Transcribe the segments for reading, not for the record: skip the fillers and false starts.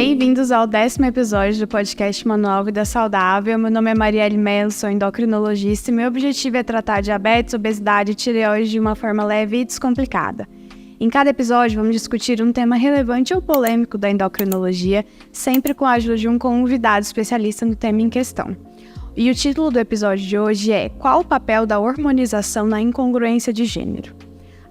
Bem-vindos ao 10º episódio do podcast Manual Vida Saudável. Meu nome é Marielle Mello, sou endocrinologista e meu objetivo é tratar diabetes, obesidade e tireoide de uma forma leve e descomplicada. Em cada episódio, vamos discutir um tema relevante ou polêmico da endocrinologia, sempre com a ajuda de um convidado especialista no tema em questão. E o título do episódio de hoje é Qual o papel da hormonização na incongruência de gênero?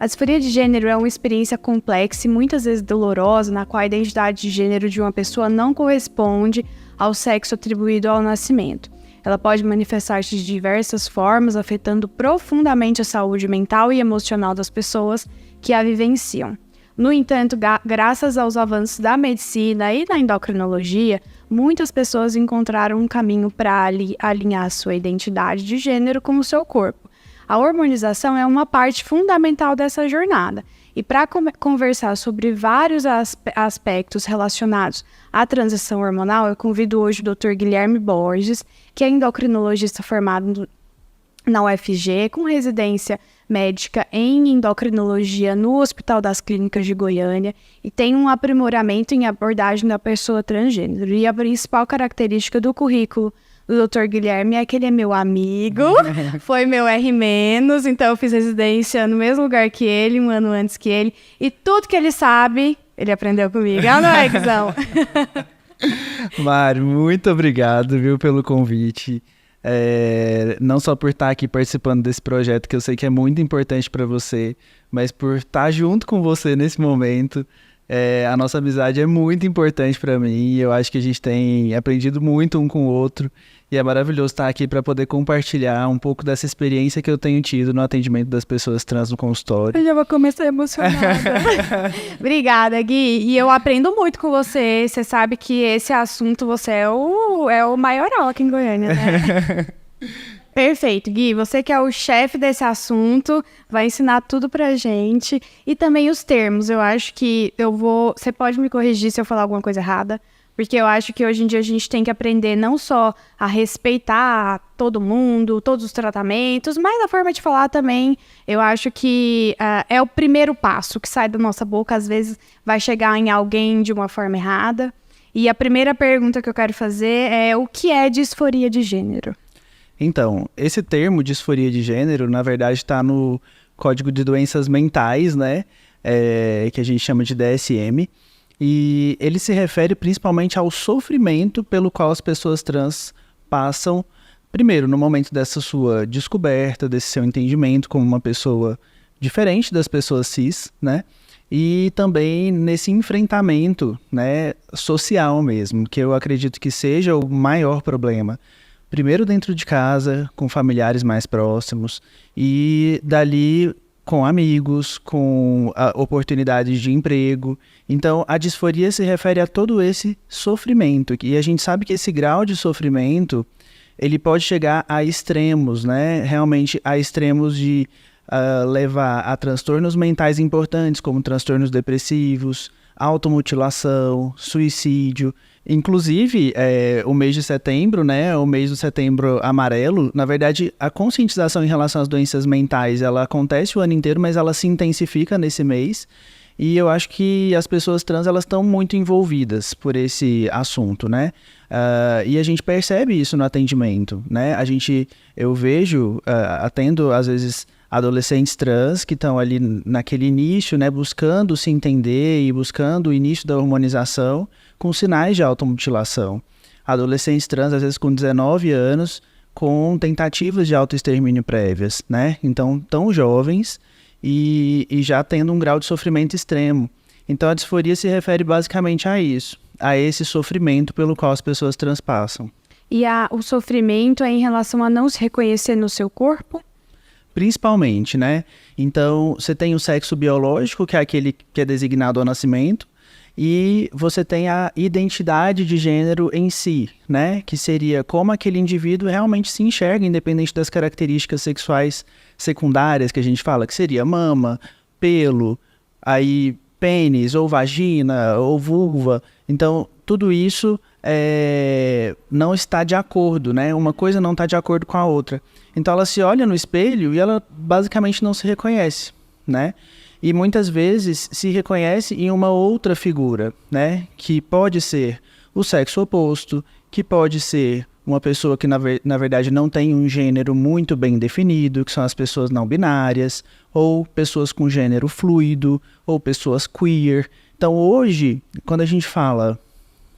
A disforia de gênero é uma experiência complexa e muitas vezes dolorosa, na qual a identidade de gênero de uma pessoa não corresponde ao sexo atribuído ao nascimento. Ela pode manifestar-se de diversas formas, afetando profundamente a saúde mental e emocional das pessoas que a vivenciam. No entanto, graças aos avanços da medicina e da endocrinologia, muitas pessoas encontraram um caminho para alinhar sua identidade de gênero com o seu corpo. A hormonização é uma parte fundamental dessa jornada. E para conversar sobre vários aspectos relacionados à transição hormonal, eu convido hoje o Dr. Guilherme Borges, que é endocrinologista formado na UFG, com residência médica em endocrinologia no Hospital das Clínicas de Goiânia e tem um aprimoramento em abordagem da pessoa transgênero. E a principal característica do currículo do Dr. Guilherme é que ele é meu amigo, foi meu R-, então eu fiz residência no mesmo lugar que ele, um ano antes que ele, e tudo que ele sabe, ele aprendeu comigo. Ah, não é, Guizão? Mário, muito obrigado, viu, pelo convite. Não só por estar aqui participando desse projeto, que eu sei que é muito importante para você, mas por estar junto com você nesse momento. A nossa amizade é muito importante para mim e eu acho que a gente tem aprendido muito um com o outro e é maravilhoso estar aqui para poder compartilhar um pouco dessa experiência que eu tenho tido no atendimento das pessoas trans no consultório. Eu já vou começar emocionada. Obrigada, Gui. E eu aprendo muito com você. Você sabe que esse assunto você é o maioral aqui em Goiânia, né? Perfeito, Gui. Você que é o chefe desse assunto, vai ensinar tudo pra gente. E também os termos. Eu acho que você pode me corrigir se eu falar alguma coisa errada, porque eu acho que hoje em dia a gente tem que aprender não só a respeitar todo mundo, todos os tratamentos, mas a forma de falar também, eu acho que é o primeiro passo que sai da nossa boca. Às vezes vai chegar em alguém de uma forma errada. E a primeira pergunta que eu quero fazer é: o que é disforia de gênero? Então, esse termo disforia de gênero, na verdade, está no Código de Doenças Mentais, né? Que a gente chama de DSM. E ele se refere principalmente ao sofrimento pelo qual as pessoas trans passam, primeiro, no momento dessa sua descoberta, desse seu entendimento como uma pessoa diferente das pessoas cis, né? E também nesse enfrentamento, né, social mesmo, que eu acredito que seja o maior problema. Primeiro dentro de casa, com familiares mais próximos, e dali com amigos, com oportunidades de emprego. Então, a disforia se refere a todo esse sofrimento. E a gente sabe que esse grau de sofrimento, ele pode chegar a extremos, né? Realmente a extremos de levar a transtornos mentais importantes, como transtornos depressivos, automutilação, suicídio. Inclusive, o mês de setembro, né, o mês do Setembro Amarelo, na verdade, a conscientização em relação às doenças mentais, ela acontece o ano inteiro, mas ela se intensifica nesse mês. E eu acho que as pessoas trans, elas estão muito envolvidas por esse assunto, né? E a gente percebe isso no atendimento, né? Eu vejo, atendo, às vezes, adolescentes trans que estão ali naquele início, né, buscando se entender e buscando o início da hormonização com sinais de automutilação. Adolescentes trans, às vezes com 19 anos, com tentativas de autoextermínio prévias, né? Então, tão jovens e já tendo um grau de sofrimento extremo. Então, a disforia se refere basicamente a isso, a esse sofrimento pelo qual as pessoas trans passam. E o sofrimento é em relação a não se reconhecer no seu corpo? Principalmente, né? Então, você tem o sexo biológico, que é aquele que é designado ao nascimento, e você tem a identidade de gênero em si, né? Que seria como aquele indivíduo realmente se enxerga, independente das características sexuais secundárias que a gente fala, que seria mama, pelo, aí pênis, ou vagina, ou vulva. Então, tudo isso não está de acordo, né? Uma coisa não está de acordo com a outra. Então ela se olha no espelho e ela basicamente não se reconhece, né? e muitas vezes se reconhece em uma outra figura, né? Que pode ser o sexo oposto, que pode ser uma pessoa que na verdade não tem um gênero muito bem definido, que são as pessoas não binárias, ou pessoas com gênero fluido, ou pessoas queer. Então hoje, quando a gente fala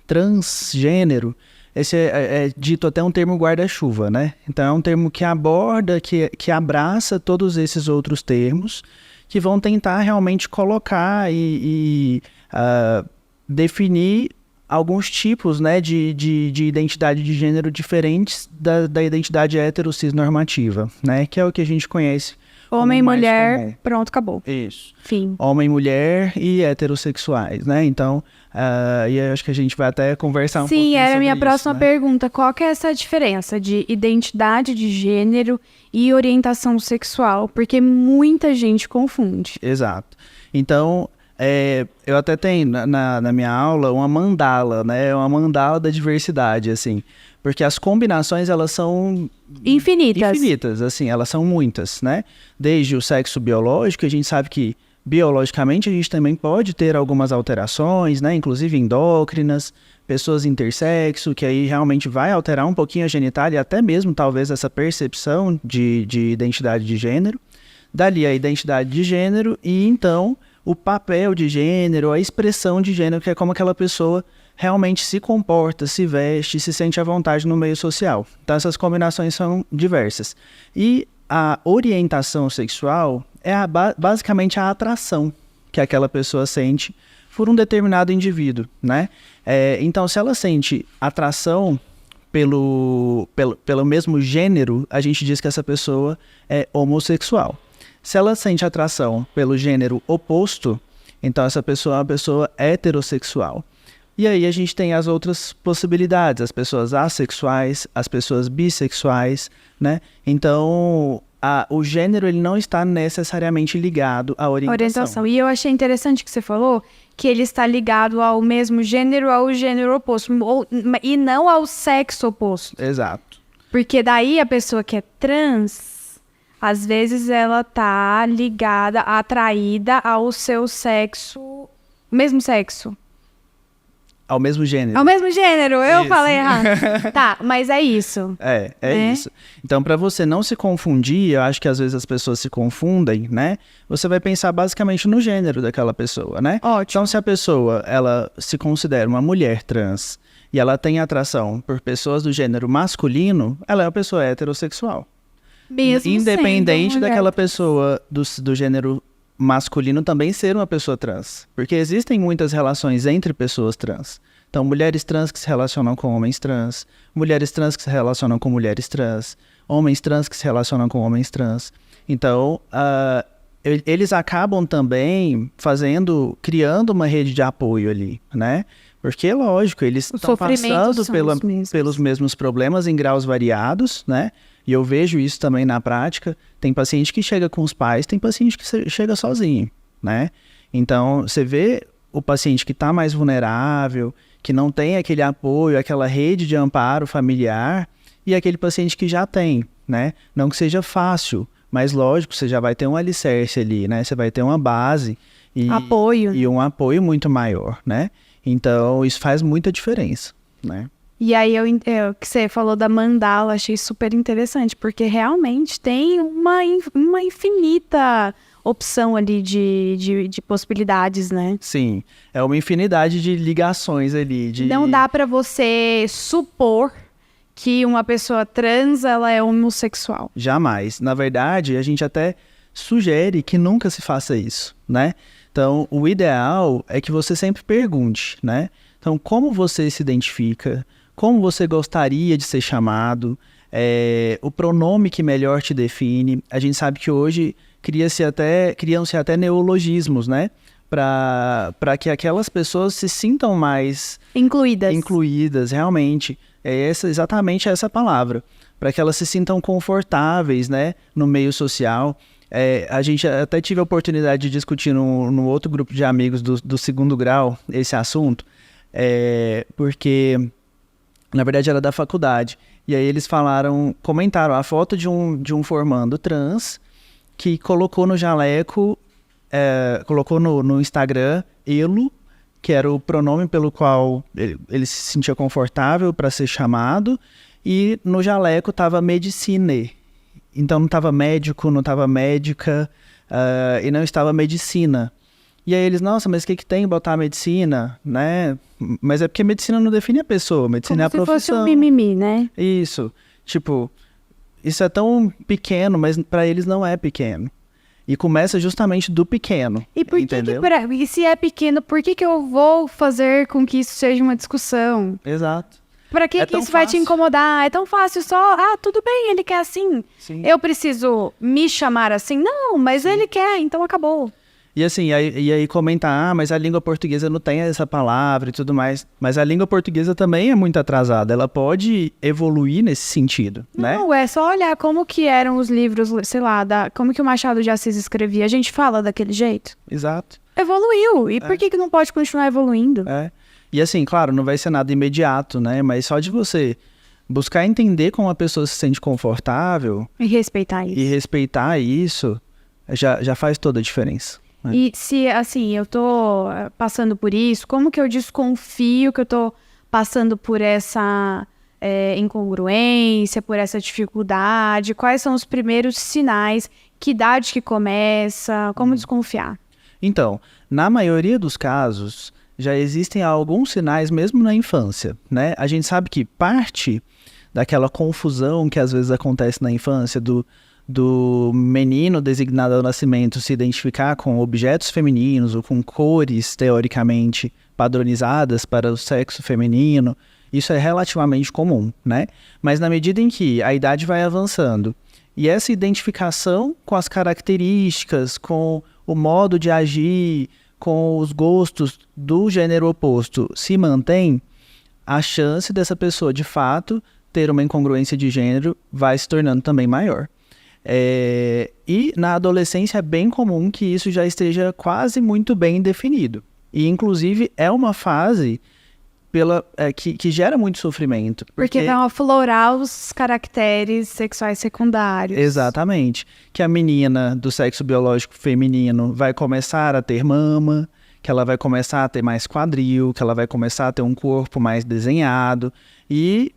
transgênero, esse é dito até um termo guarda-chuva, né? Então é um termo que aborda, que abraça todos esses outros termos, que vão tentar realmente colocar e definir alguns tipos, né, de identidade de gênero diferentes da identidade hetero-cis-normativa, né? Que é o que a gente conhece. Homem, mulher, pronto, acabou. Isso. Fim. Homem, mulher e heterossexuais, né? Então, e eu acho que a gente vai até conversar um pouquinho sobre isso. Sim, era a minha próxima né? pergunta. Qual que é essa diferença de identidade de gênero e orientação sexual? Porque muita gente confunde. Exato. Então, eu até tenho na minha aula uma mandala, né? Uma mandala da diversidade, assim. Porque as combinações, elas são infinitas, assim, elas são muitas, né? Desde o sexo biológico, a gente sabe que biologicamente a gente também pode ter algumas alterações, né? Inclusive endócrinas, pessoas intersexo, que aí realmente vai alterar um pouquinho a genitália e até mesmo talvez essa percepção de identidade de gênero. Dali a identidade de gênero e então o papel de gênero, a expressão de gênero, que é como aquela pessoa realmente se comporta, se veste, se sente à vontade no meio social. Então essas combinações são diversas. E a orientação sexual é basicamente a atração que aquela pessoa sente por um determinado indivíduo, né? Então se ela sente atração pelo mesmo gênero, a gente diz que essa pessoa é homossexual. Se ela sente atração pelo gênero oposto, então essa pessoa é uma pessoa heterossexual. E aí a gente tem as outras possibilidades, as pessoas assexuais, as pessoas bissexuais, né? Então, o gênero ele não está necessariamente ligado à orientação. E eu achei interessante que você falou que ele está ligado ao mesmo gênero, ao gênero oposto, e não ao sexo oposto. Exato. Porque daí a pessoa que é trans, às vezes ela tá ligada, atraída ao seu sexo, mesmo sexo. Ao mesmo gênero. Ao mesmo gênero, eu Isso. falei errado. Tá, mas é isso. É isso. Então, para você não se confundir, eu acho que às vezes as pessoas se confundem, né? Você vai pensar basicamente no gênero daquela pessoa, né? Ótimo. Então, se a pessoa, ela se considera uma mulher trans e ela tem atração por pessoas do gênero masculino, ela é uma pessoa heterossexual. Mesmo Independente sendo daquela pessoa do gênero masculino também ser uma pessoa trans. Porque existem muitas relações entre pessoas trans. Então, mulheres trans que se relacionam com homens trans, mulheres trans que se relacionam com mulheres trans, homens trans que se relacionam com homens trans. Então, eles acabam também criando uma rede de apoio ali, né? Porque, lógico, eles estão passando pelos mesmos problemas em graus variados, né? E eu vejo isso também na prática. Tem paciente que chega com os pais, tem paciente que chega sozinho, né? Então, você vê o paciente que está mais vulnerável, que não tem aquele apoio, aquela rede de amparo familiar, e aquele paciente que já tem, né? Não que seja fácil, mas lógico, você já vai ter um alicerce ali, né? Você vai ter uma base apoio. E um apoio muito maior, né? Então, isso faz muita diferença, né? E aí, que você falou da mandala, achei super interessante, porque realmente tem uma infinita opção ali de possibilidades, né? Sim, é uma infinidade de ligações ali. Não dá pra você supor que uma pessoa trans, ela é homossexual. Jamais. Na verdade, a gente até sugere que nunca se faça isso, né? Então, o ideal é que você sempre pergunte, né? Então, como você se identifica? Como você gostaria de ser chamado? O pronome que melhor te define? A gente sabe que hoje criam-se até neologismos, né? Para que aquelas pessoas se sintam mais incluídas, realmente. Exatamente essa palavra. Para que elas se sintam confortáveis, né? No meio social. A gente até tive a oportunidade de discutir no outro grupo de amigos do segundo grau esse assunto, porque, na verdade, era da faculdade. E aí eles comentaram a foto de um formando trans que colocou no jaleco colocou no Instagram Elo, que era o pronome pelo qual ele se sentia confortável para ser chamado, e no jaleco estava medicine. Então não estava médico, não estava médica, e não estava medicina. E aí eles, nossa, mas o que tem botar medicina, né? Mas é porque medicina não define a pessoa, medicina é a profissão. Como se fosse um mimimi, né? Isso, tipo, isso é tão pequeno, mas para eles não é pequeno. E começa justamente do pequeno, E por entendeu? e se é pequeno, por que eu vou fazer com que isso seja uma discussão? Exato. Pra que tão isso vai te fácil. incomodar? É tão fácil só, tudo bem, ele quer assim. Sim. Eu preciso me chamar assim? Não, mas ele quer, então acabou. E assim, e aí comentar, mas a língua portuguesa não tem essa palavra e tudo mais. Mas a língua portuguesa também é muito atrasada. Ela pode evoluir nesse sentido, né? Não, é só olhar como que eram os livros, sei lá, como que o Machado de Assis escrevia. A gente fala daquele jeito? Exato. Evoluiu. E por que não pode continuar evoluindo? E assim, claro, não vai ser nada imediato, né? Mas só de você buscar entender como a pessoa se sente confortável E respeitar isso. e respeitar isso, já faz toda a diferença. E se, assim, eu tô passando por isso, como que eu desconfio que eu tô passando por essa incongruência, por essa dificuldade? Quais são os primeiros sinais? Que idade que começa? Como desconfiar? Então, na maioria dos casos, já existem alguns sinais mesmo na infância, né? A gente sabe que parte daquela confusão que às vezes acontece na infância do menino designado ao nascimento se identificar com objetos femininos ou com cores, teoricamente, padronizadas para o sexo feminino, isso é relativamente comum, né? Mas na medida em que a idade vai avançando e essa identificação com as características, com o modo de agir, com os gostos do gênero oposto se mantém, a chance dessa pessoa, de fato, ter uma incongruência de gênero vai se tornando também maior. E na adolescência é bem comum que isso já esteja quase muito bem definido. E, inclusive, é uma fase que gera muito sofrimento. Porque vai aflorar os caracteres sexuais secundários. Exatamente. Que a menina do sexo biológico feminino vai começar a ter mama, que ela vai começar a ter mais quadril, que ela vai começar a ter um corpo mais desenhado. E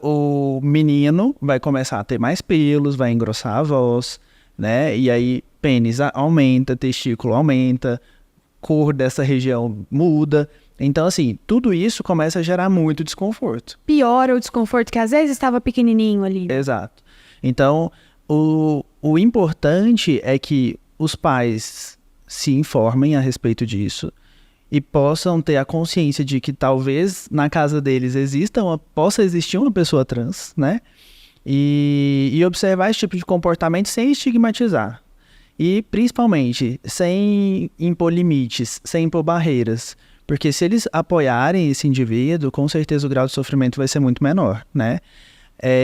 o menino vai começar a ter mais pelos, vai engrossar a voz, né? E aí pênis aumenta, testículo aumenta, cor dessa região muda. Então, assim, tudo isso começa a gerar muito desconforto. Piora o desconforto que às vezes estava pequenininho ali. Exato. Então, o importante é que os pais se informem a respeito disso e possam ter a consciência de que talvez na casa deles possa existir uma pessoa trans, né? E observar esse tipo de comportamento sem estigmatizar. E, principalmente, sem impor limites, sem impor barreiras. Porque se eles apoiarem esse indivíduo, com certeza o grau de sofrimento vai ser muito menor, né?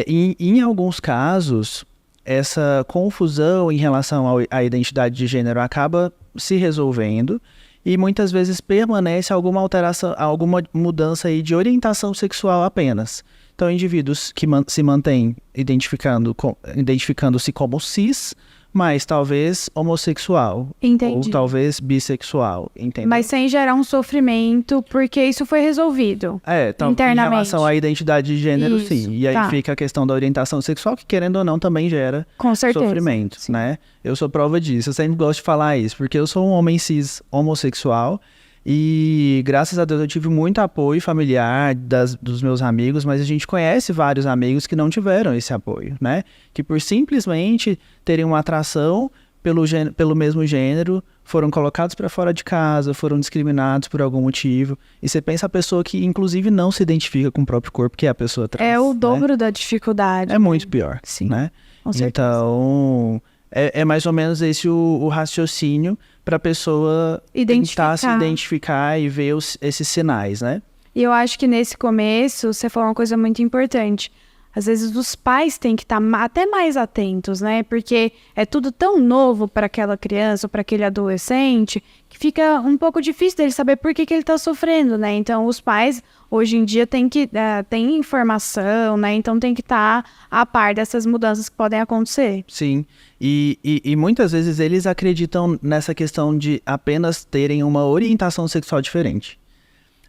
Em alguns casos, essa confusão em relação à identidade de gênero acaba se resolvendo e muitas vezes permanece alguma alteração, alguma mudança aí de orientação sexual apenas. Então, indivíduos que se mantêm identificando-se como cis, mas talvez homossexual. Entendi. Ou talvez bissexual, entendeu? Mas sem gerar um sofrimento, porque isso foi resolvido. Internamente. Em relação à identidade de gênero, Isso, sim. E aí fica a questão da orientação sexual, que querendo ou não também gera com certeza, sofrimento, sim. né? Eu sou prova disso, eu sempre gosto de falar isso, porque eu sou um homem cis homossexual e graças a Deus eu tive muito apoio familiar dos meus amigos, mas a gente conhece vários amigos que não tiveram esse apoio, né? Que por simplesmente terem uma atração pelo mesmo gênero, foram colocados para fora de casa, foram discriminados por algum motivo. E você pensa a pessoa que, inclusive, não se identifica com o próprio corpo, que é a pessoa trans. É o dobro da dificuldade. É muito pior, sim, né? Com certeza. Então, é mais ou menos esse o raciocínio para a pessoa tentar se identificar e ver esses sinais, né? E eu acho que nesse começo, você falou uma coisa muito importante. às vezes os pais têm que estar até mais atentos, né? Porque é tudo tão novo para aquela criança ou para aquele adolescente que fica um pouco difícil dele saber por que ele está sofrendo, né? Então, os pais, hoje em dia, têm informação, né? Então, tem que estar a par dessas mudanças que podem acontecer. Sim, e muitas vezes eles acreditam nessa questão de apenas terem uma orientação sexual diferente.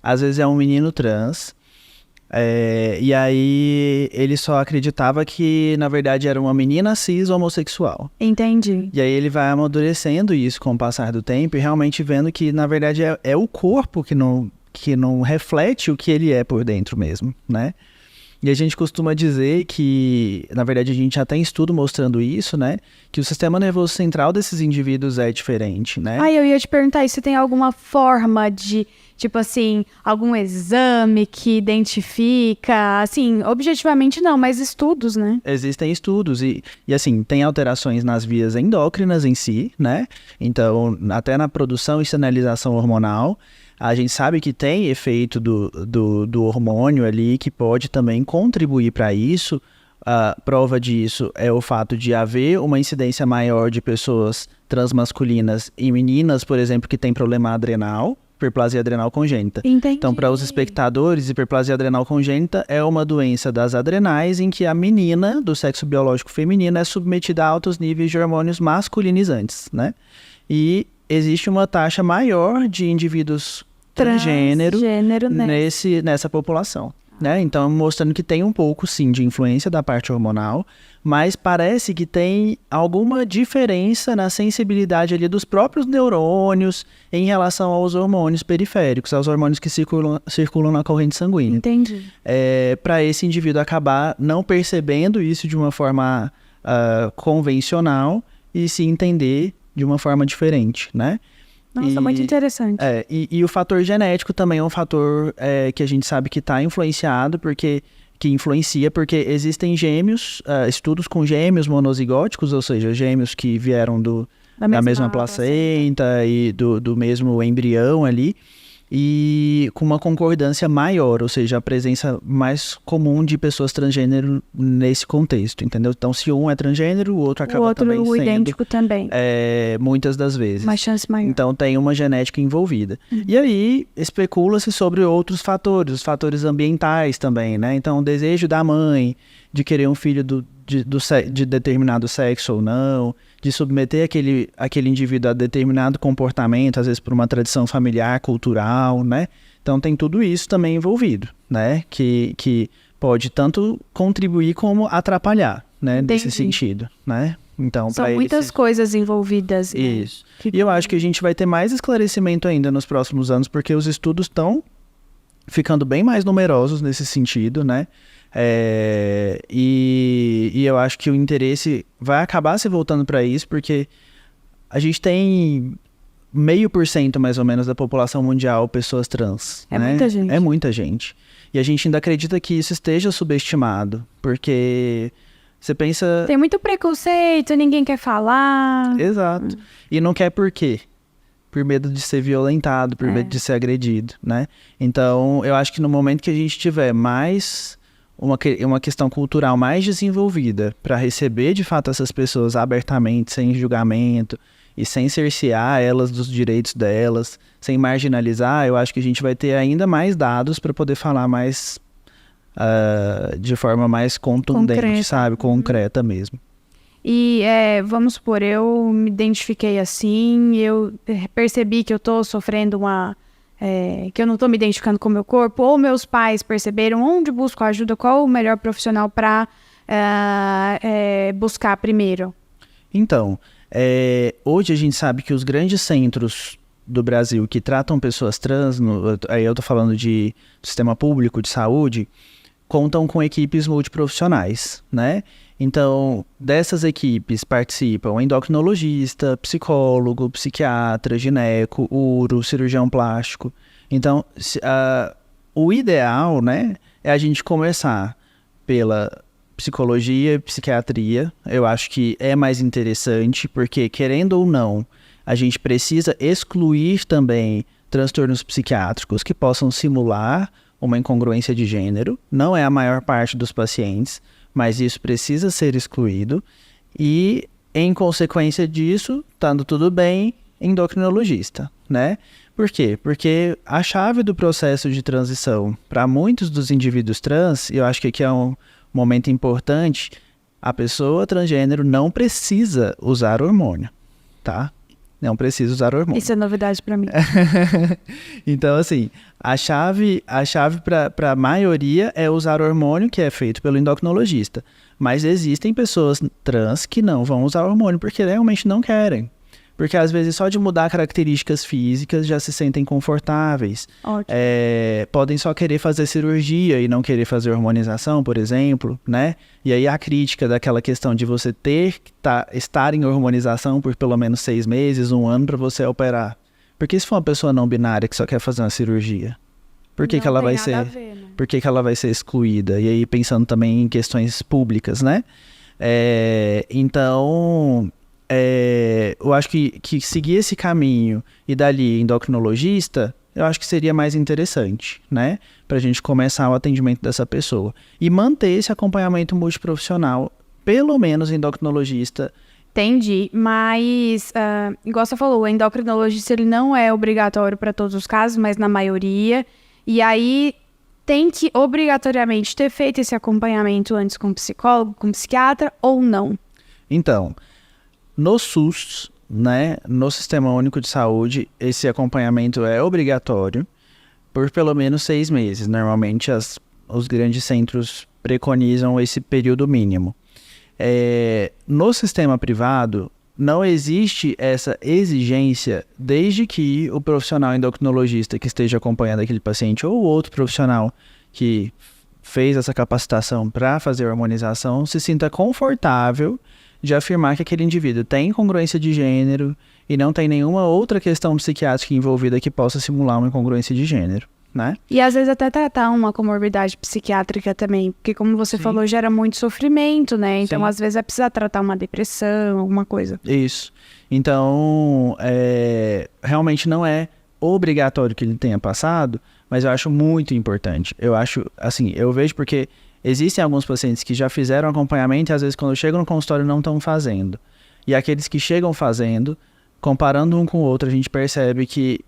Às vezes é um menino trans, e aí ele só acreditava que, na verdade, era uma menina cis homossexual. Entendi. E aí ele vai amadurecendo isso com o passar do tempo e realmente vendo que, na verdade, é o corpo que não reflete o que ele é por dentro mesmo, né? E a gente costuma dizer que, na verdade, a gente já tem estudo mostrando isso, né? Que o sistema nervoso central desses indivíduos é diferente, né? Eu ia te perguntar se tem alguma forma de, tipo assim, algum exame que identifica, assim, objetivamente não, mas estudos, né? Existem estudos e assim, tem alterações nas vias endócrinas em si, né? Então, até na produção e sinalização hormonal, a gente sabe que tem efeito do hormônio ali que pode também contribuir para isso. A prova disso é o fato de haver uma incidência maior de pessoas transmasculinas em meninas, por exemplo, que têm problema adrenal, hiperplasia adrenal congênita. Entendi. Então, para os espectadores, hiperplasia adrenal congênita é uma doença das adrenais em que a menina do sexo biológico feminino é submetida a altos níveis de hormônios masculinizantes, né? E existe uma taxa maior de indivíduos transgênero nessa população, né? Então, mostrando que tem um pouco, sim, de influência da parte hormonal, mas parece que tem alguma diferença na sensibilidade ali dos próprios neurônios em relação aos hormônios periféricos, aos hormônios que circulam na corrente sanguínea. Entendi. Para esse indivíduo acabar não percebendo isso de uma forma convencional e se entender de uma forma diferente, né? Nossa, muito interessante. E o fator genético também é um fator que a gente sabe que está influenciado, porque existem gêmeos, estudos com gêmeos monozigóticos, ou seja, gêmeos que vieram da mesma placenta e do mesmo embrião ali, e com uma concordância maior, ou seja, a presença mais comum de pessoas transgênero nesse contexto, entendeu? Então, se um é transgênero, o outro acaba também sendo... O idêntico também. Muitas das vezes. Uma chance maior. Então, tem uma genética envolvida. E aí, especula-se sobre outros fatores, os fatores ambientais também, né? Então, o desejo da mãe de querer um filho de determinado sexo ou não, de submeter aquele indivíduo a determinado comportamento, às vezes por uma tradição familiar, cultural, né? Então tem tudo isso também envolvido, né? Que pode tanto contribuir como atrapalhar, né? Entendi. Nesse sentido, né? Então, são muitas coisas envolvidas. Né? Isso. E eu acho que a gente vai ter mais esclarecimento ainda nos próximos anos, porque os estudos estão ficando bem mais numerosos nesse sentido, né? E eu acho que o interesse vai acabar se voltando para isso, porque a gente tem 0,5% mais ou menos da população mundial pessoas trans. Né? Muita gente. É muita gente. E a gente ainda acredita que isso esteja subestimado, porque você pensa... Tem muito preconceito, ninguém quer falar. Exato. E não quer por quê? Por medo de ser violentado, por medo de ser agredido, né? Então, eu acho que no momento que a gente tiver mais... uma questão cultural mais desenvolvida para receber, de fato, essas pessoas abertamente, sem julgamento e sem cercear elas dos direitos delas, sem marginalizar, eu acho que a gente vai ter ainda mais dados para poder falar mais de forma mais contundente, concreta. Sabe? Concreta mesmo. E vamos supor, eu me identifiquei assim, eu percebi que eu estou sofrendo que eu não estou me identificando com o meu corpo, ou meus pais perceberam, onde busco ajuda, qual o melhor profissional para buscar primeiro? Então, hoje a gente sabe que os grandes centros do Brasil que tratam pessoas trans, aí eu estou falando de sistema público de saúde, contam com equipes multiprofissionais, né? Então, dessas equipes participam endocrinologista, psicólogo, psiquiatra, gineco, uro, cirurgião plástico. Então, o ideal, né, é a gente começar pela psicologia e psiquiatria. Eu acho que é mais interessante, porque, querendo ou não, a gente precisa excluir também transtornos psiquiátricos que possam simular uma incongruência de gênero. Não é a maior parte dos pacientes, mas isso precisa ser excluído e, em consequência disso, estando tudo bem, endocrinologista, né? Por quê? Porque a chave do processo de transição para muitos dos indivíduos trans, e eu acho que aqui é um momento importante, a pessoa transgênero não precisa usar hormônio, tá? Não precisa usar hormônio. Isso é novidade para mim. Então, assim, a chave para a maioria é usar hormônio, que é feito pelo endocrinologista. Mas existem pessoas trans que não vão usar hormônio porque realmente não querem. Porque às vezes só de mudar características físicas já se sentem confortáveis. Podem só querer fazer cirurgia e não querer fazer hormonização, por exemplo, né? E aí a crítica daquela questão de você ter que estar em hormonização por pelo menos 6 meses, 1 ano para você operar. Porque se for uma pessoa não binária que só quer fazer uma cirurgia, por que ela vai ser, ver, né? por que ela vai ser excluída? E aí pensando também em questões públicas, né? Então... eu acho que seguir esse caminho e dali endocrinologista, eu acho que seria mais interessante, né? Pra gente começar o atendimento dessa pessoa. E manter esse acompanhamento multiprofissional, pelo menos endocrinologista. Entendi, mas, igual você falou, o endocrinologista ele não é obrigatório para todos os casos, mas na maioria. E aí tem que obrigatoriamente ter feito esse acompanhamento antes com psicólogo, com psiquiatra ou não? Então... No SUS, né, no Sistema Único de Saúde, esse acompanhamento é obrigatório por pelo menos 6 meses. Normalmente, os grandes centros preconizam esse período mínimo. No sistema privado, não existe essa exigência desde que o profissional endocrinologista que esteja acompanhando aquele paciente ou outro profissional que fez essa capacitação para fazer a hormonização se sinta confortável de afirmar que aquele indivíduo tem incongruência de gênero e não tem nenhuma outra questão psiquiátrica envolvida que possa simular uma incongruência de gênero, né? E às vezes até tratar uma comorbidade psiquiátrica também, porque como você falou, gera muito sofrimento, né? Então às vezes vai precisar tratar uma depressão, alguma coisa. Isso. Então, realmente não é obrigatório que ele tenha passado, mas eu acho muito importante. Eu acho, assim, eu vejo porque... Existem alguns pacientes que já fizeram acompanhamento e às vezes quando chegam no consultório não estão fazendo. E aqueles que chegam fazendo, comparando um com o outro, a gente percebe que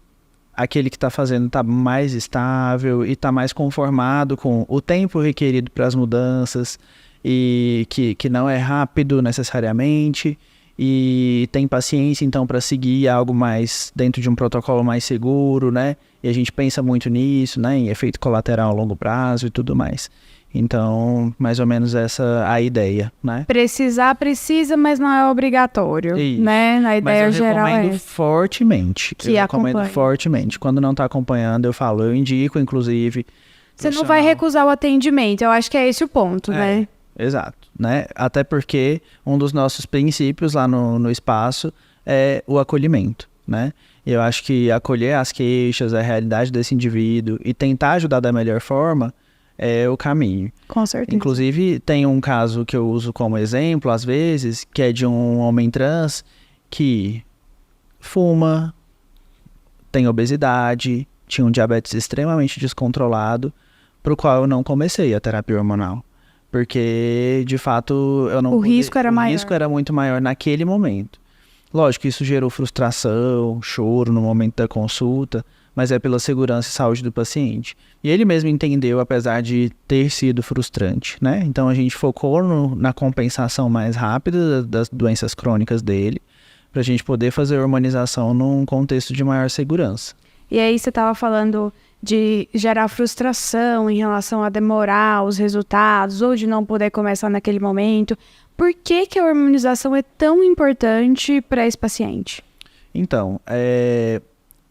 aquele que está fazendo está mais estável e está mais conformado com o tempo requerido para as mudanças e que não é rápido necessariamente e tem paciência então para seguir algo mais dentro de um protocolo mais seguro, né? E a gente pensa muito nisso, né? Em efeito colateral a longo prazo e tudo mais. Então, mais ou menos essa a ideia, né? Precisar, precisa, mas não é obrigatório, Isso. Né? A ideia geral é recomendo fortemente. Que eu recomendo acompanhe. fortemente. Quando não está acompanhando, eu indico, inclusive. Você não vai recusar o atendimento, eu acho que é esse o ponto, né? Exato, né? Até porque um dos nossos princípios lá no espaço é o acolhimento, né? E eu acho que acolher as queixas, a realidade desse indivíduo e tentar ajudar da melhor forma é o caminho. Com certeza. Inclusive, tem um caso que eu uso como exemplo, às vezes, que é de um homem trans que fuma, tem obesidade, tinha um diabetes extremamente descontrolado, para o qual eu não comecei a terapia hormonal. Porque, de fato, eu não... O risco era maior. O risco era muito maior naquele momento. Lógico, isso gerou frustração, choro no momento da consulta, mas é pela segurança e saúde do paciente. E ele mesmo entendeu, apesar de ter sido frustrante, né? Então a gente focou na compensação mais rápida das doenças crônicas dele, para a gente poder fazer a hormonização num contexto de maior segurança. E aí você estava falando de gerar frustração em relação a demorar os resultados, ou de não poder começar naquele momento. Por que a hormonização é tão importante para esse paciente? Então,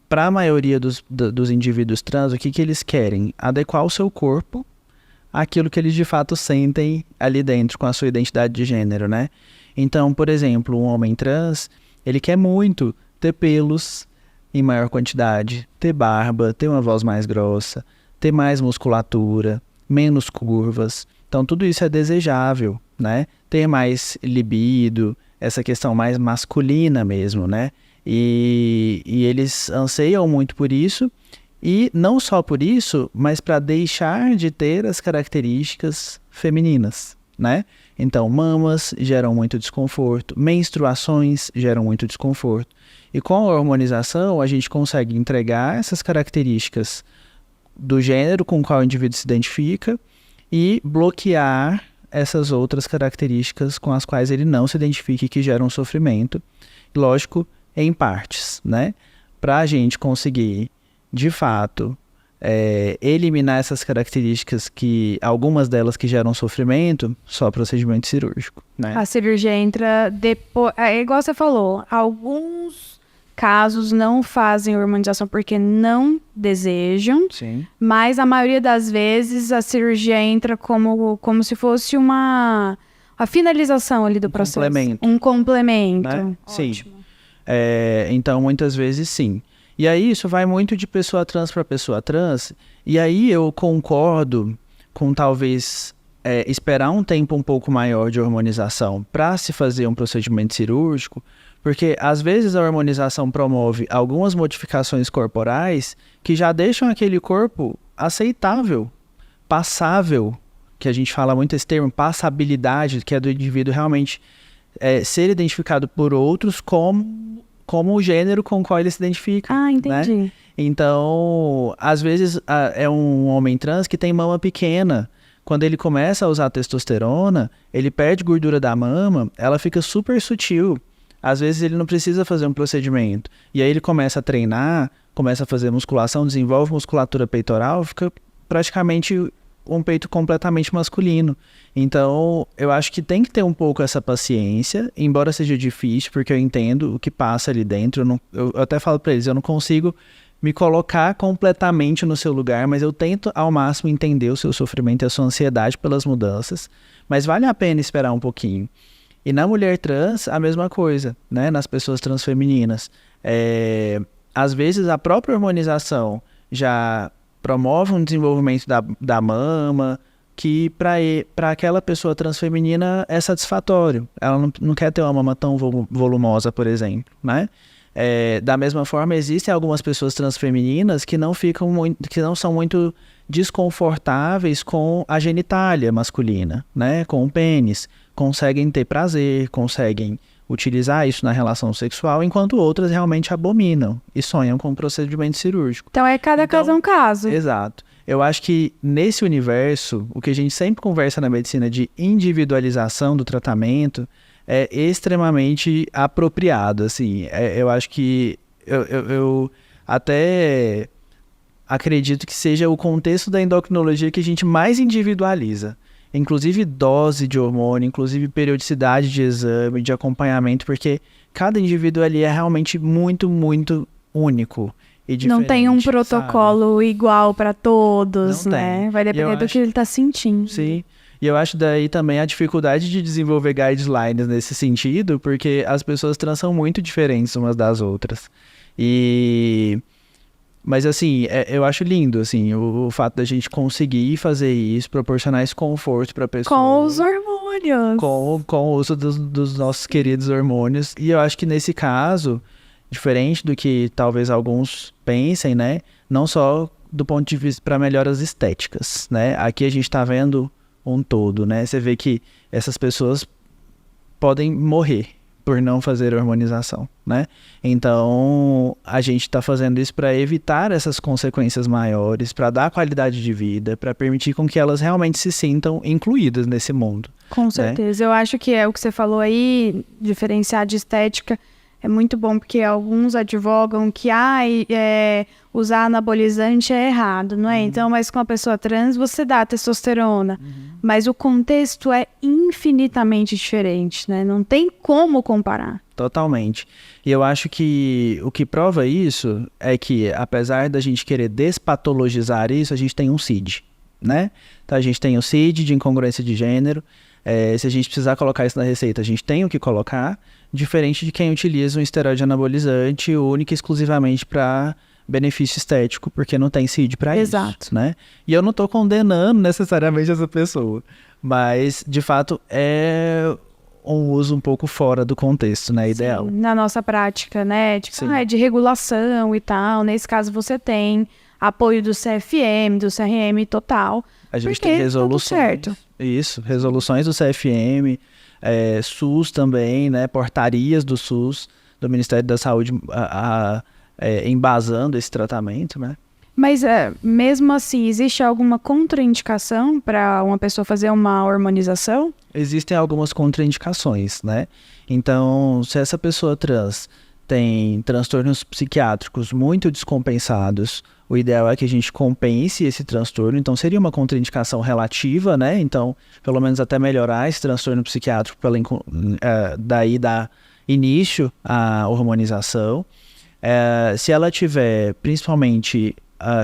para a maioria dos indivíduos trans, o que eles querem? Adequar o seu corpo àquilo que eles de fato sentem ali dentro com a sua identidade de gênero, né? Então, por exemplo, um homem trans, ele quer muito ter pelos em maior quantidade, ter barba, ter uma voz mais grossa, ter mais musculatura, menos curvas. Então, tudo isso é desejável, né? Ter mais libido, essa questão mais masculina mesmo, né? E eles anseiam muito por isso, e não só por isso, mas para deixar de ter as características femininas, né? Então, mamas geram muito desconforto, menstruações geram muito desconforto. E com a hormonização, a gente consegue entregar essas características do gênero com o qual o indivíduo se identifica e bloquear essas outras características com as quais ele não se identifica e que geram sofrimento. Lógico, em partes, né? Para a gente conseguir, de fato, eliminar essas características, algumas delas que geram sofrimento, só procedimento cirúrgico, né? A cirurgia entra depois... É igual você falou, alguns casos não fazem hormonização porque não desejam, Sim. mas a maioria das vezes a cirurgia entra como se fosse a finalização ali do processo. Complemento. Um complemento. Né? Sim. Ótimo. Então, muitas vezes, sim. E aí, isso vai muito de pessoa trans para pessoa trans. E aí, eu concordo com talvez esperar um tempo um pouco maior de hormonização para se fazer um procedimento cirúrgico, porque às vezes a hormonização promove algumas modificações corporais que já deixam aquele corpo aceitável, passável, que a gente fala muito esse termo, passabilidade, que é do indivíduo realmente ser identificado por outros como o gênero com o qual ele se identifica. Ah, entendi. Né? Então, às vezes é um homem trans que tem mama pequena. Quando ele começa a usar testosterona, ele perde gordura da mama, ela fica super sutil. Às vezes ele não precisa fazer um procedimento. E aí ele começa a treinar, começa a fazer musculação, desenvolve musculatura peitoral, fica praticamente um peito completamente masculino. Então, eu acho que tem que ter um pouco essa paciência, embora seja difícil, porque eu entendo o que passa ali dentro. Eu até falo para eles, eu não consigo me colocar completamente no seu lugar, mas eu tento ao máximo entender o seu sofrimento e a sua ansiedade pelas mudanças, mas vale a pena esperar um pouquinho. E na mulher trans, a mesma coisa, né? Nas pessoas transfemininas. Às vezes a própria hormonização já promove um desenvolvimento da mama, que para aquela pessoa transfeminina é satisfatório. Ela não quer ter uma mama tão volumosa, por exemplo, né? Da mesma forma, existem algumas pessoas transfemininas que não são muito desconfortáveis com a genitália masculina, né? Com o pênis. Conseguem ter prazer, conseguem utilizar isso na relação sexual, enquanto outras realmente abominam e sonham com um procedimento cirúrgico. Então, cada caso é um caso. Exato. Eu acho que nesse universo, o que a gente sempre conversa na medicina de individualização do tratamento é extremamente apropriado, assim. Eu acho que eu até acredito que seja o contexto da endocrinologia que a gente mais individualiza. Inclusive dose de hormônio, inclusive periodicidade de exame, de acompanhamento, porque cada indivíduo ali é realmente muito, muito único e diferente. Não tem um protocolo igual para todos, não né? tem. Vai depender do que ele está sentindo. Sim. E eu acho daí também a dificuldade de desenvolver guidelines nesse sentido, porque as pessoas trans são muito diferentes umas das outras. Mas, assim, eu acho lindo, assim, o fato da gente conseguir fazer isso, proporcionar esse conforto para a pessoa. Com os hormônios. Com o uso dos nossos queridos hormônios. E eu acho que nesse caso, diferente do que talvez alguns pensem, né? Não só do ponto de vista para melhoras estéticas, né? Aqui a gente está vendo um todo, né? Você vê que essas pessoas podem morrer por não fazer hormonização, né? Então, a gente está fazendo isso para evitar essas consequências maiores, para dar qualidade de vida, para permitir com que elas realmente se sintam incluídas nesse mundo. Com certeza. Eu acho que é o que você falou aí, diferenciar de estética, é muito bom, porque alguns advogam que usar anabolizante é errado, não é? Então, mas com a pessoa trans, você dá testosterona. Mas o contexto é infinitamente diferente, né? Não tem como comparar. Totalmente. E eu acho que o que prova isso é que, apesar da gente querer despatologizar isso, a gente tem um CID, né? Então, a gente tem o CID de incongruência de gênero. Se a gente precisar colocar isso na receita, a gente tem o que colocar, diferente de quem utiliza um esteroide anabolizante única e exclusivamente para benefício estético, porque não tem CID para isso. Exato. Né? E eu não estou condenando necessariamente essa pessoa, mas, de fato, é um uso um pouco fora do contexto, né? Ideal. Sim, na nossa prática, né? Tipo, de regulação e tal. Nesse caso, você tem apoio do CFM, do CRM total. A gente porque tem tá tudo resoluções. certo. Isso, resoluções do CFM, SUS também, né? Portarias do SUS, do Ministério da Saúde, embasando esse tratamento, né? Mas mesmo assim, existe alguma contraindicação para uma pessoa fazer uma hormonização? Existem algumas contraindicações, né? Então, se essa pessoa trans tem transtornos psiquiátricos muito descompensados, o ideal é que a gente compense esse transtorno. Então, seria uma contraindicação relativa, né? Então, pelo menos até melhorar esse transtorno psiquiátrico, daí dar início à hormonização. Se ela tiver, principalmente,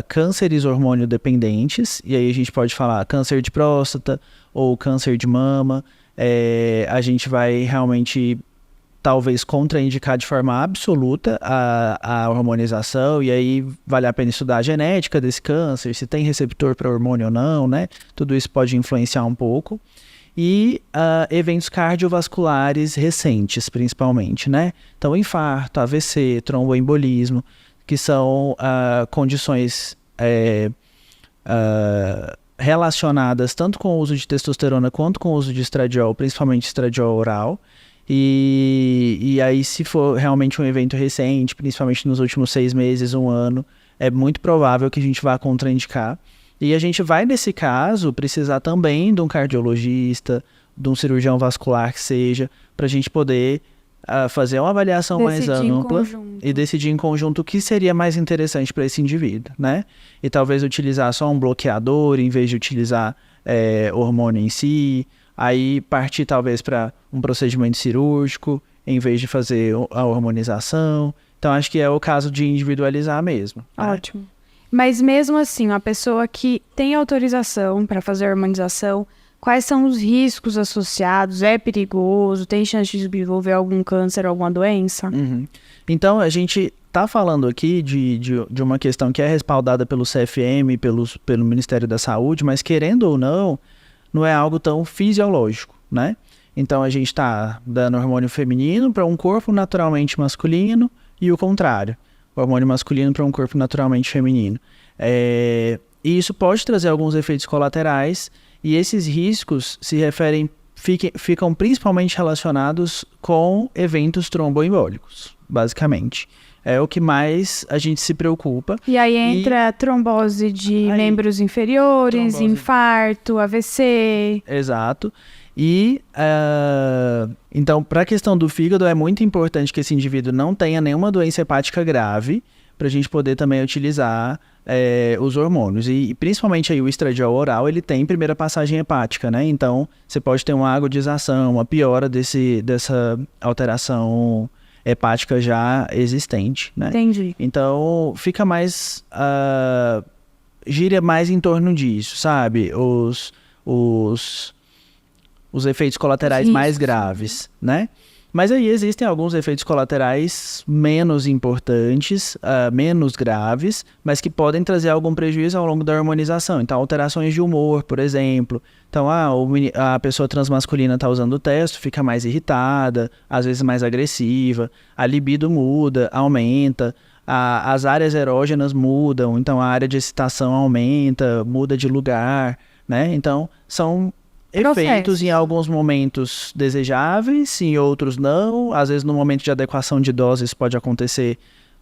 cânceres hormônio dependentes, e aí a gente pode falar câncer de próstata ou câncer de mama, a gente vai realmente talvez contraindicar de forma absoluta a hormonização, e aí vale a pena estudar a genética desse câncer, se tem receptor para hormônio ou não, né? Tudo isso pode influenciar um pouco. E eventos cardiovasculares recentes, principalmente, né? Então, infarto, AVC, tromboembolismo, que são condições relacionadas tanto com o uso de testosterona quanto com o uso de estradiol, principalmente estradiol oral. E aí, se for realmente um evento recente, principalmente nos últimos 6 meses, 1 ano, é muito provável que a gente vá contraindicar. E a gente vai, nesse caso, precisar também de um cardiologista, de um cirurgião vascular que seja, para a gente poder fazer uma avaliação mais ampla e decidir em conjunto o que seria mais interessante para esse indivíduo, né? E talvez utilizar só um bloqueador em vez de utilizar hormônio em si, aí partir talvez para um procedimento cirúrgico em vez de fazer a hormonização. Então, acho que é o caso de individualizar mesmo. Ótimo. Né? Mas mesmo assim, a pessoa que tem autorização para fazer a hormonização, quais são os riscos associados? É perigoso? Tem chance de desenvolver algum câncer, alguma doença? Uhum. Então, a gente está falando aqui de uma questão que é respaldada pelo CFM, pelo Ministério da Saúde, mas querendo ou não é algo tão fisiológico, né? Então, a gente está dando hormônio feminino para um corpo naturalmente masculino e o contrário, o hormônio masculino para um corpo naturalmente feminino. E isso pode trazer alguns efeitos colaterais, e esses riscos ficam principalmente relacionados com eventos tromboembólicos, basicamente. É o que mais a gente se preocupa. E aí entra trombose de membros inferiores, infarto, AVC. Exato. E, então, para a questão do fígado, é muito importante que esse indivíduo não tenha nenhuma doença hepática grave, para a gente poder também utilizar os hormônios. E principalmente aí o estradiol oral, ele tem primeira passagem hepática, né? Então, você pode ter uma agudização, uma piora dessa alteração hepática já existente, né? Entendi. Então, fica mais... gira mais em torno disso, sabe? Os efeitos colaterais mais graves, né? Mas aí existem alguns efeitos colaterais menos importantes, menos graves, mas que podem trazer algum prejuízo ao longo da hormonização. Então, alterações de humor, por exemplo. Então, a pessoa transmasculina está usando o testo, fica mais irritada, às vezes mais agressiva, a libido muda, aumenta, as áreas erógenas mudam, então a área de excitação aumenta, muda de lugar, né? Então, são efeitos em alguns momentos desejáveis, em outros não. Às vezes no momento de adequação de doses pode acontecer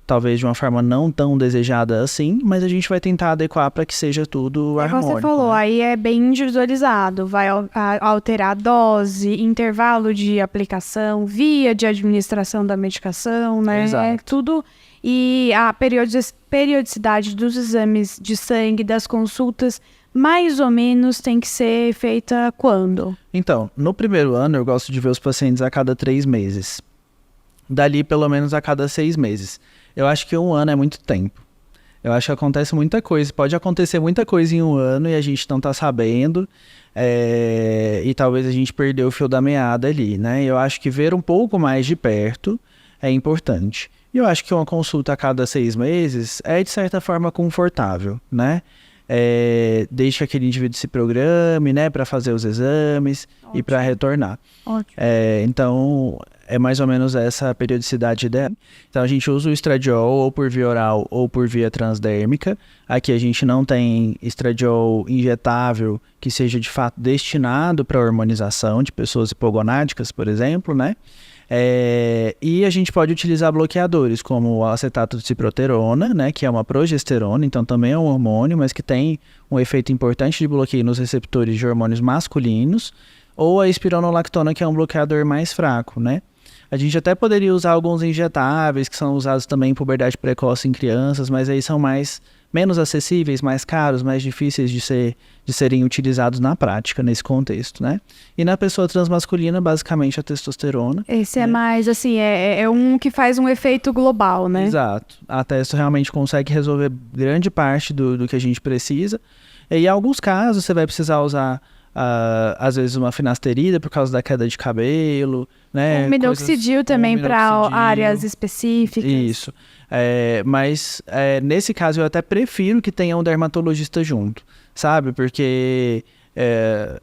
talvez de uma forma não tão desejada assim, mas a gente vai tentar adequar para que seja tudo harmônico. Você falou, né? Aí é bem individualizado, vai alterar a dose, intervalo de aplicação, via de administração da medicação, né? Exato. É tudo. E a periodicidade dos exames de sangue, das consultas, mais ou menos tem que ser feita quando? Então, no primeiro ano eu gosto de ver os pacientes a cada 3 meses. Dali, pelo menos a cada 6 meses. Eu acho que 1 ano é muito tempo. Eu acho que acontece muita coisa. Pode acontecer muita coisa em 1 ano e a gente não tá sabendo. E talvez a gente perdeu o fio da meada ali, né? Eu acho que ver um pouco mais de perto é importante. E eu acho que uma consulta a cada 6 meses é, de certa forma, confortável, né? Deixe que aquele indivíduo se programe, né, para fazer os exames. Ótimo. E para retornar. Ótimo. Então, é mais ou menos essa periodicidade ideal. Então a gente usa o estradiol ou por via oral ou por via transdérmica. Aqui a gente não tem estradiol injetável que seja de fato destinado para hormonização de pessoas hipogonádicas, por exemplo, né? E a gente pode utilizar bloqueadores como o acetato de ciproterona, né, que é uma progesterona, então também é um hormônio, mas que tem um efeito importante de bloqueio nos receptores de hormônios masculinos, ou a espironolactona, que é um bloqueador mais fraco, né? A gente até poderia usar alguns injetáveis, que são usados também em puberdade precoce em crianças, mas aí são menos acessíveis, mais caros, mais difíceis de serem utilizados na prática, nesse contexto, né? E na pessoa transmasculina, basicamente a testosterona. Esse é mais, assim, é um que faz um efeito global, né? Exato. A testo realmente consegue resolver grande parte do que a gente precisa. E em alguns casos, você vai precisar usar, às vezes, uma finasterida por causa da queda de cabelo, né? O minoxidil também para áreas específicas. Isso. Mas nesse caso eu até prefiro que tenha um dermatologista junto, sabe? Porque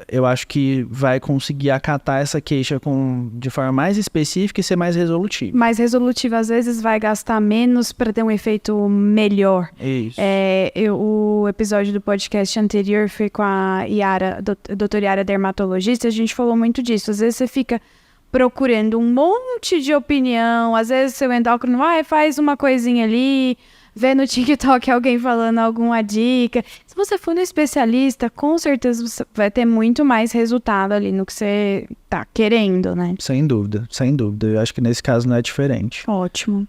eu acho que vai conseguir acatar essa queixa de forma mais específica e ser mais resolutiva. Mais resolutiva, às vezes, vai gastar menos para ter um efeito melhor. Isso. O episódio do podcast anterior foi com a Yara, doutora Yara, dermatologista, a gente falou muito disso. Às vezes você fica procurando um monte de opinião, às vezes seu endócrino faz uma coisinha ali, vê no TikTok alguém falando alguma dica. Se você for no especialista, com certeza você vai ter muito mais resultado ali no que você tá querendo, né? Sem dúvida, sem dúvida. Eu acho que nesse caso não é diferente. Ótimo.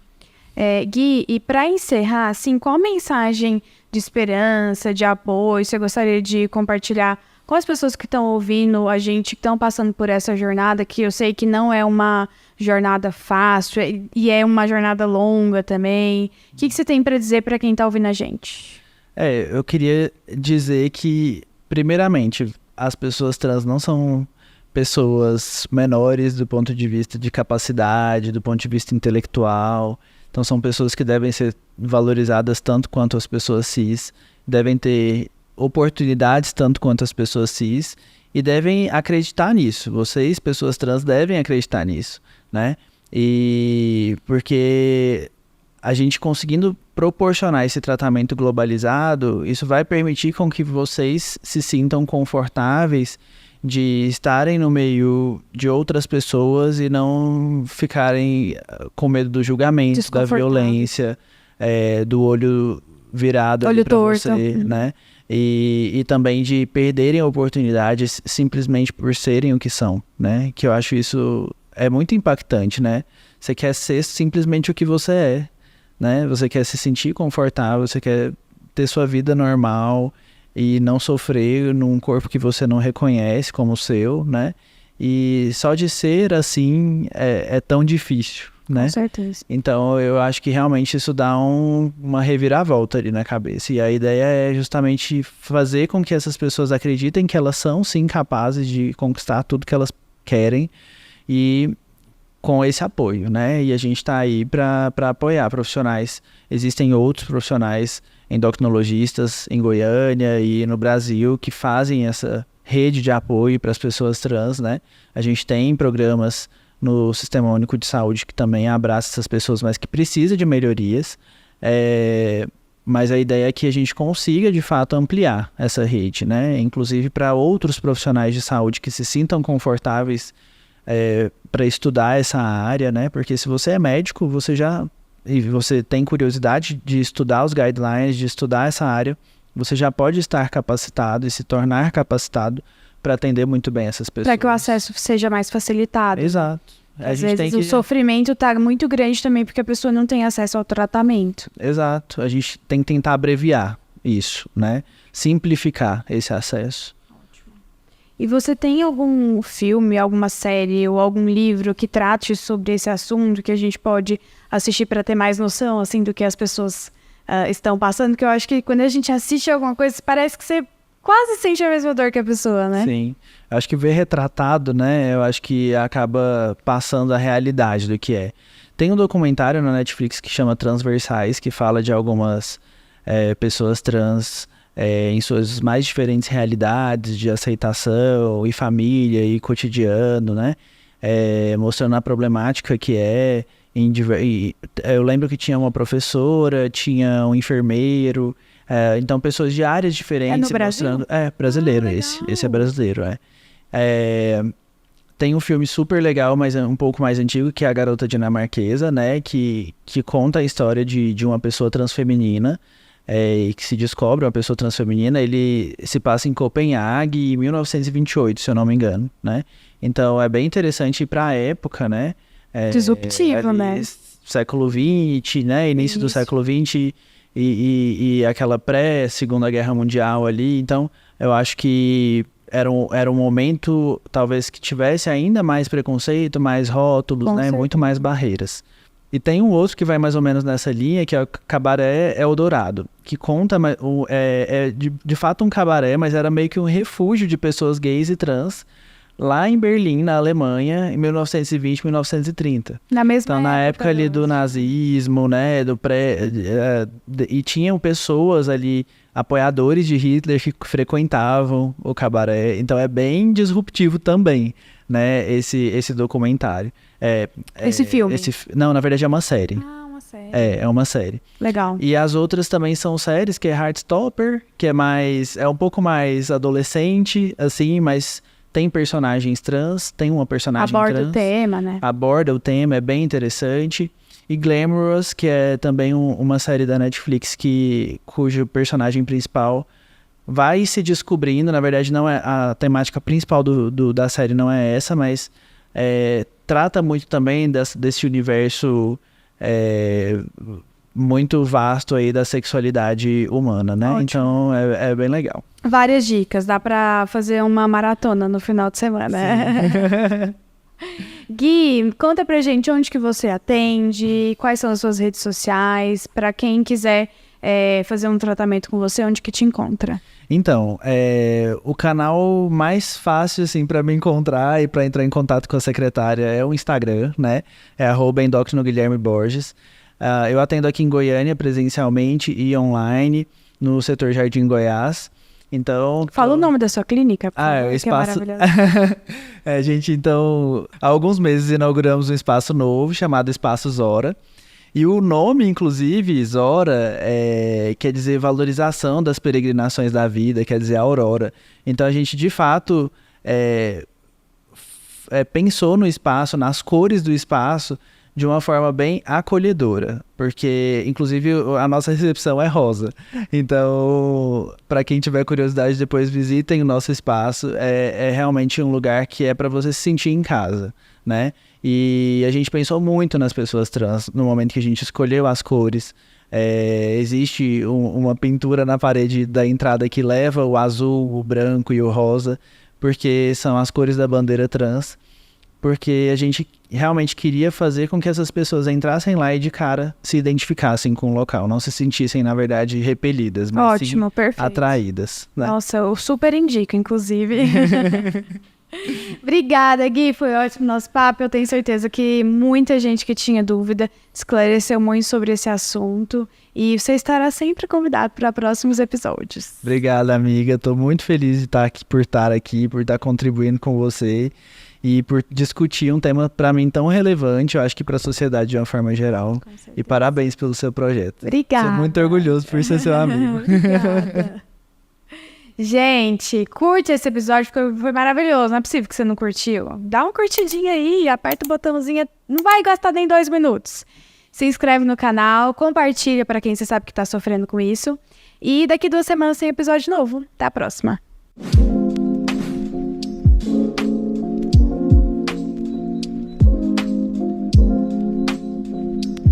Gui, e para encerrar, assim, qual mensagem de esperança, de apoio você gostaria de compartilhar com as pessoas que estão ouvindo a gente, que estão passando por essa jornada, que eu sei que não é uma jornada fácil e é uma jornada longa também. O que você tem para dizer para quem está ouvindo a gente? Eu queria dizer que, primeiramente, as pessoas trans não são pessoas menores do ponto de vista de capacidade, do ponto de vista intelectual. Então são pessoas que devem ser valorizadas tanto quanto as pessoas cis, devem ter oportunidades tanto quanto as pessoas cis e devem acreditar nisso. Vocês, pessoas trans, devem acreditar nisso, né? E porque a gente conseguindo proporcionar esse tratamento globalizado, isso vai permitir com que vocês se sintam confortáveis de estarem no meio de outras pessoas e não ficarem com medo do julgamento, da violência, do olho virado para você, né? E também de perderem oportunidades simplesmente por serem o que são, né? Que eu acho isso é muito impactante, né? Você quer ser simplesmente o que você é, né? Você quer se sentir confortável, você quer ter sua vida normal e não sofrer num corpo que você não reconhece como seu, né? E só de ser assim é tão difícil, né? Com certeza. Então eu acho que realmente isso dá uma reviravolta ali na cabeça. E a ideia é justamente fazer com que essas pessoas acreditem que elas são sim capazes de conquistar tudo que elas querem e com esse apoio, né? E a gente está aí para apoiar profissionais. Existem outros profissionais endocrinologistas em Goiânia e no Brasil que fazem essa rede de apoio para as pessoas trans, né? A gente tem programas no Sistema Único de Saúde que também abraça essas pessoas, mas que precisa de melhorias. Mas a ideia é que a gente consiga, de fato, ampliar essa rede, né? Inclusive para outros profissionais de saúde que se sintam confortáveis para estudar essa área, né? Porque se você é médico, e você tem curiosidade de estudar os guidelines, de estudar essa área, você já pode estar capacitado e se tornar capacitado para atender muito bem essas pessoas. Para que o acesso seja mais facilitado. Exato. Às vezes o sofrimento está muito grande também porque a pessoa não tem acesso ao tratamento. Exato. A gente tem que tentar abreviar isso, né? Simplificar esse acesso. E você tem algum filme, alguma série ou algum livro que trate sobre esse assunto que a gente pode assistir para ter mais noção, assim, do que as pessoas estão passando? Que eu acho que quando a gente assiste alguma coisa, parece que você quase sente a mesma dor que a pessoa, né? Sim. Eu acho que ver retratado, né, eu acho que acaba passando a realidade do que é. Tem um documentário na Netflix que chama Transversais, que fala de algumas pessoas trans em suas mais diferentes realidades de aceitação e família e cotidiano, né? mostrando a problemática que é. Eu lembro que tinha uma professora, tinha um enfermeiro, então pessoas de áreas diferentes. É no Brasil? Mostrando, brasileiro esse é brasileiro, Tem um filme super legal, mas é um pouco mais antigo, que é A Garota Dinamarquesa, né? Que conta a história de uma pessoa transfeminina, e que se descobre uma pessoa transfeminina. Ele se passa em Copenhague em 1928, se eu não me engano, né? Então é bem interessante para a época, né? Disruptivo, né? Século XX, né? Início do século XX e aquela pré-Segunda Guerra Mundial ali. Então, eu acho que era um momento, talvez, que tivesse ainda mais preconceito, mais rótulos, né? Certeza. Muito mais barreiras. E tem um outro que vai mais ou menos nessa linha, que é o Cabaré Eldorado, que conta, de fato um cabaré, mas era meio que um refúgio de pessoas gays e trans, lá em Berlim, na Alemanha, em 1920, 1930. Na mesma então, na época ali do nazismo, né, e tinham pessoas ali, apoiadores de Hitler, que frequentavam o cabaré. Então, é bem disruptivo também, né, esse documentário. Esse filme? Não, na verdade é uma série. Ah, uma série. É uma série. Legal. E as outras também são séries, que é Heartstopper, que é um pouco mais adolescente, assim, mas tem personagens trans, tem uma personagem trans. Aborda o tema, né? Aborda o tema, é bem interessante. E Glamorous, que é também uma série da Netflix cujo personagem principal vai se descobrindo. Na verdade, não é a temática principal da série, não é essa, mas trata muito também desse universo muito vasto aí da sexualidade humana, né? Ótimo. Então, é bem legal. Várias dicas, dá pra fazer uma maratona no final de semana. Gui, conta pra gente onde que você atende, quais são as suas redes sociais, pra quem quiser fazer um tratamento com você, onde que te encontra? Então, o canal mais fácil, assim, para me encontrar e para entrar em contato com a secretária é o Instagram, né? É @endócrinoguilhermeborges. Eu atendo aqui em Goiânia presencialmente e online, no setor Jardim Goiás. Então... Fala o nome da sua clínica, por favor, o espaço... que é maravilhoso. Gente, então, há alguns meses inauguramos um espaço novo chamado Espaço Zora. E o nome, inclusive, Zora, quer dizer valorização das peregrinações da vida, quer dizer aurora. Então, a gente, de fato, pensou no espaço, nas cores do espaço, de uma forma bem acolhedora, porque, inclusive, a nossa recepção é rosa. Então, para quem tiver curiosidade, depois visitem o nosso espaço. É realmente um lugar que é para você se sentir em casa, né? E a gente pensou muito nas pessoas trans no momento que a gente escolheu as cores. Existe uma pintura na parede da entrada que leva o azul, o branco e o rosa, porque são as cores da bandeira trans. Porque a gente realmente queria fazer com que essas pessoas entrassem lá e de cara se identificassem com o local, não se sentissem, na verdade, repelidas, mas Ótimo, sim perfeito. atraídas. Né? Nossa, eu super indico, inclusive. Obrigada, Gui, foi ótimo nosso papo. Eu tenho certeza que muita gente que tinha dúvida esclareceu muito sobre esse assunto e você estará sempre convidado para próximos episódios. Obrigada, amiga. Estou muito feliz de estar aqui, por estar contribuindo com você e por discutir um tema para mim tão relevante, eu acho que para a sociedade de uma forma geral. E parabéns pelo seu projeto. Obrigada. Sou muito orgulhoso por ser seu amigo. Obrigada. Gente, curte esse episódio, foi maravilhoso. Não é possível que você não curtiu. Dá uma curtidinha aí, aperta o botãozinho. Não vai gastar nem 2 minutos. Se inscreve no canal, compartilha para quem você sabe que está sofrendo com isso. E daqui 2 semanas tem episódio novo. Até a próxima.